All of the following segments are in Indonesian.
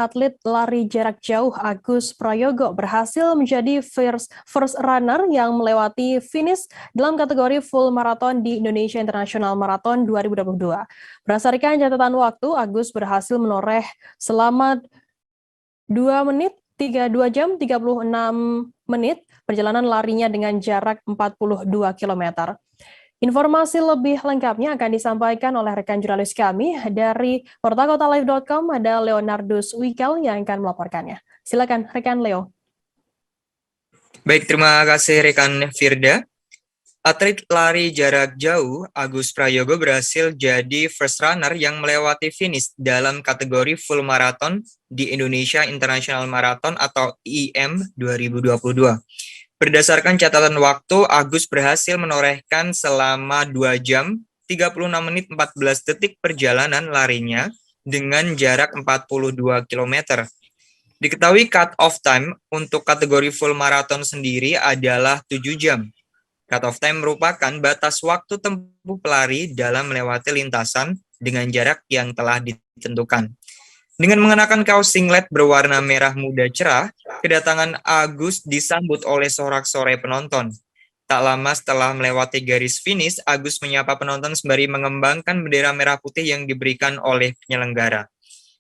atlet lari jarak jauh Agus Prayogo berhasil menjadi first runner yang melewati finish dalam kategori full marathon di Indonesia International Marathon 2022. Berdasarkan catatan waktu, Agus berhasil menoreh selama 2 jam 36 menit perjalanan larinya dengan jarak 42 km. Informasi lebih lengkapnya akan disampaikan oleh rekan jurnalis kami dari portalkotalive.com, ada Leonardus Wikel yang akan melaporkannya. Silakan rekan Leo. Baik, terima kasih rekan Firda. Atlet lari jarak jauh Agus Prayogo berhasil jadi first runner yang melewati finish dalam kategori full marathon di Indonesia International Marathon atau IM 2022. Berdasarkan catatan waktu, Agus berhasil menorehkan selama 2 jam 36 menit 14 detik perjalanan larinya dengan jarak 42 km. Diketahui cut-off time untuk kategori full marathon sendiri adalah 7 jam. Cut-off time merupakan batas waktu tempuh pelari dalam melewati lintasan dengan jarak yang telah ditentukan. Dengan mengenakan kaos singlet berwarna merah muda cerah, kedatangan Agus disambut oleh sorak-sorai penonton. Tak lama setelah melewati garis finish, Agus menyapa penonton sembari mengembangkan bendera merah putih yang diberikan oleh penyelenggara.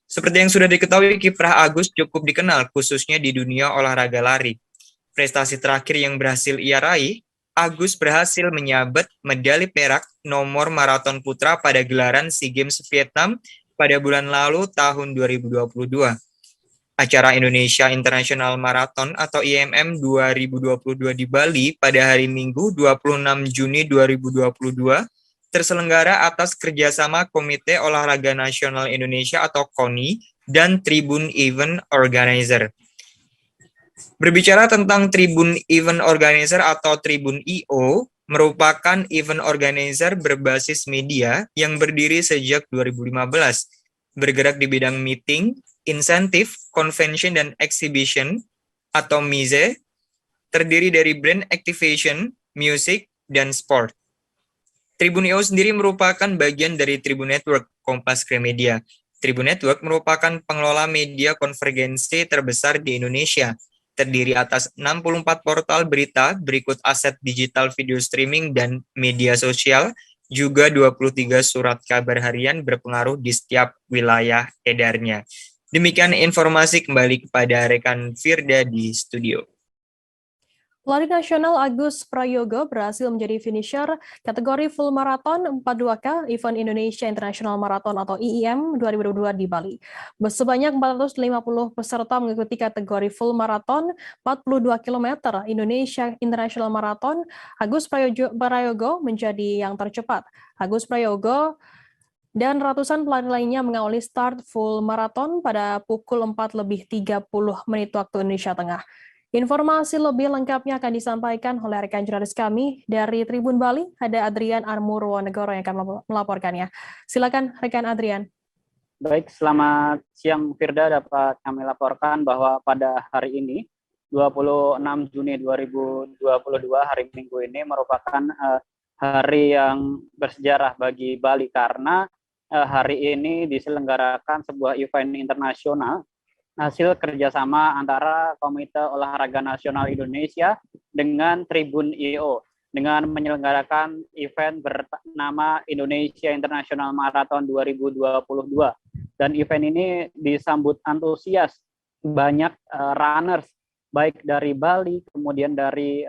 Seperti yang sudah diketahui, kiprah Agus cukup dikenal khususnya di dunia olahraga lari. Prestasi terakhir yang berhasil ia raih, Agus berhasil menyabet medali perak nomor maraton putra pada gelaran SEA Games Vietnam pada bulan lalu tahun 2022. Acara Indonesia International Marathon atau IMM 2022 di Bali pada hari Minggu 26 Juni 2022 terselenggara atas kerjasama Komite Olahraga Nasional Indonesia atau KONI dan Tribun Event Organizer. Berbicara tentang Tribun Event Organizer atau Tribun IO, merupakan event organizer berbasis media yang berdiri sejak 2015, bergerak di bidang meeting, insentif, convention, dan exhibition atau MIZE, terdiri dari brand activation, music, dan sport. Tribun IO sendiri merupakan bagian dari Tribun Network Kompas Gramedia. Tribun Network merupakan pengelola media konvergensi terbesar di Indonesia, terdiri atas 64 portal berita berikut aset digital video streaming dan media sosial, juga 23 surat kabar harian berpengaruh di setiap wilayah edarnya. Demikian informasi, kembali kepada rekan Firda di studio. Pelari nasional Agus Prayogo berhasil menjadi finisher kategori full marathon 42K Event Indonesia International Marathon atau IIM 2022 di Bali. Sebanyak 450 peserta mengikuti kategori full marathon 42 km Indonesia International Marathon. Agus Prayogo menjadi yang tercepat. Agus Prayogo dan ratusan pelari lainnya mengawali start full marathon pada pukul 4:30 waktu Indonesia Tengah. Informasi lebih lengkapnya akan disampaikan oleh rekan jurnalis kami dari Tribun Bali, ada Adrian Armurwonegoro yang akan melaporkannya. Silakan rekan Adrian. Baik, selamat siang Firda, dapat kami laporkan bahwa pada hari ini, 26 Juni 2022, hari Minggu ini merupakan hari yang bersejarah bagi Bali karena hari ini diselenggarakan sebuah event internasional hasil kerjasama antara Komite Olahraga Nasional Indonesia dengan Tribun IO dengan menyelenggarakan event bernama Indonesia International Marathon 2022. Dan event ini disambut antusias banyak runners, baik dari Bali, kemudian dari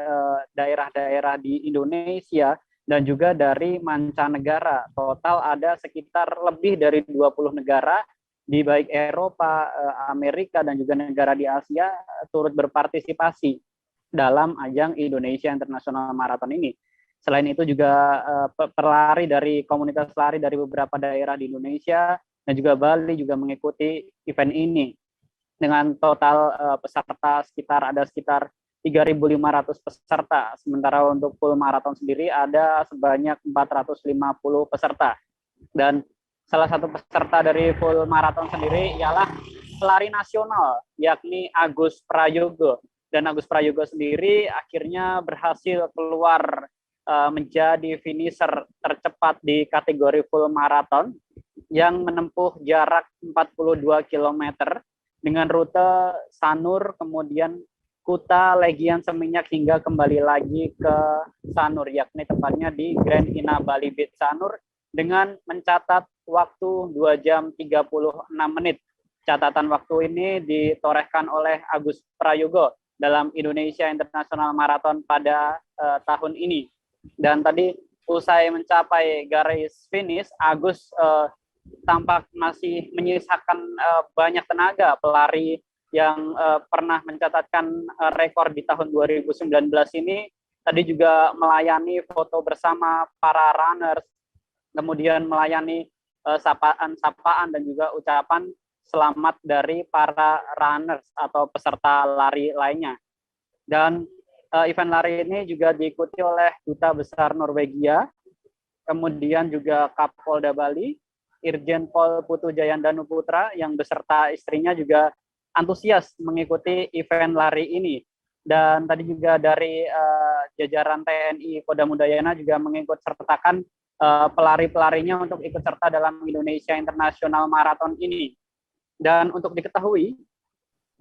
daerah-daerah di Indonesia, dan juga dari mancanegara. Total ada sekitar lebih dari 20 negara, di baik Eropa, Amerika, dan juga negara di Asia turut berpartisipasi dalam ajang Indonesia International Marathon ini. Selain itu juga pelari dari komunitas lari dari beberapa daerah di Indonesia dan juga Bali juga mengikuti event ini. Dengan total peserta sekitar 3.500 peserta. Sementara untuk full marathon sendiri ada sebanyak 450 peserta. Dan salah satu peserta dari full marathon sendiri ialah pelari nasional, yakni Agus Prayogo. Dan Agus Prayogo sendiri akhirnya berhasil keluar menjadi finisher tercepat di kategori full marathon yang menempuh jarak 42 km dengan rute Sanur, kemudian Kuta, Legian, Seminyak, hingga kembali lagi ke Sanur, yakni tepatnya di Grand Ina Bali Beach Sanur, dengan mencatat waktu 2 jam 36 menit. Catatan waktu ini ditorehkan oleh Agus Prayogo dalam Indonesia International Marathon pada tahun ini. Dan tadi usai mencapai garis finish, Agus tampak masih menyisakan banyak tenaga. Pelari yang pernah mencatatkan rekor di tahun 2019 ini tadi juga melayani foto bersama para runners, kemudian melayani sapaan dan juga ucapan selamat dari para runners atau peserta lari lainnya. Dan event lari ini juga diikuti oleh Duta Besar Norwegia, kemudian juga Kapolda Bali, Irjen Pol Putu Jayandanu Putra, yang beserta istrinya juga antusias mengikuti event lari ini. Dan tadi juga dari jajaran TNI Kodam Udayana juga mengikut sertakan pelari-pelarinya untuk ikut serta dalam Indonesia International Marathon ini. Dan untuk diketahui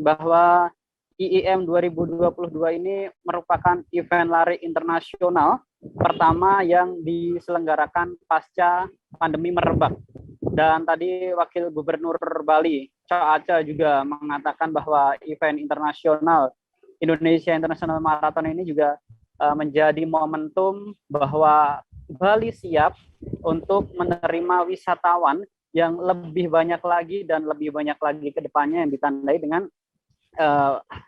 bahwa IIM 2022 ini merupakan event lari internasional pertama yang diselenggarakan pasca pandemi merebak. Dan tadi Wakil Gubernur Bali, Ca Aca, juga mengatakan bahwa event internasional Indonesia International Marathon ini juga menjadi momentum bahwa Bali siap untuk menerima wisatawan yang lebih banyak lagi dan lebih banyak lagi ke depannya, yang ditandai dengan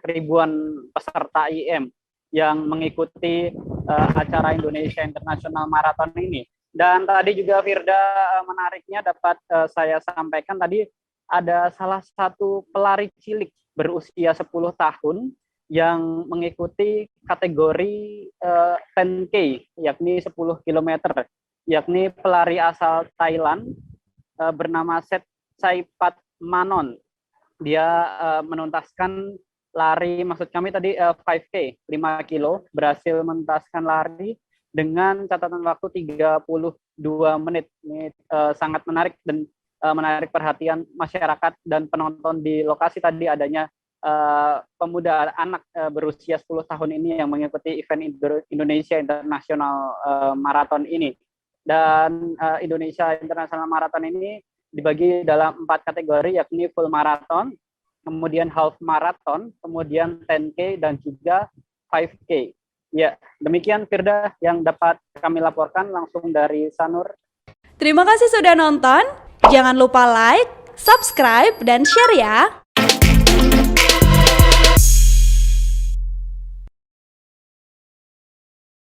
ribuan peserta IM yang mengikuti acara Indonesia International Marathon ini. Dan tadi juga Firda, menariknya dapat saya sampaikan, tadi ada salah satu pelari cilik berusia 10 tahun yang mengikuti kategori 10K, yakni 10 km, yakni pelari asal Thailand bernama Set Saipat Manon. Dia menuntaskan lari, maksud kami tadi 5K, 5 kilo, berhasil menuntaskan lari dengan catatan waktu 32 menit. Ini sangat menarik dan menarik perhatian masyarakat dan penonton di lokasi. Tadi adanya pemuda anak berusia 10 tahun ini yang mengikuti event Indonesia International Marathon ini. Dan Indonesia International Marathon ini dibagi dalam 4 kategori, yakni full marathon, kemudian half marathon, kemudian 10K, dan juga 5K. Ya, demikian Firda yang dapat kami laporkan langsung dari Sanur. Terima kasih sudah nonton. Jangan lupa like, subscribe, dan share ya.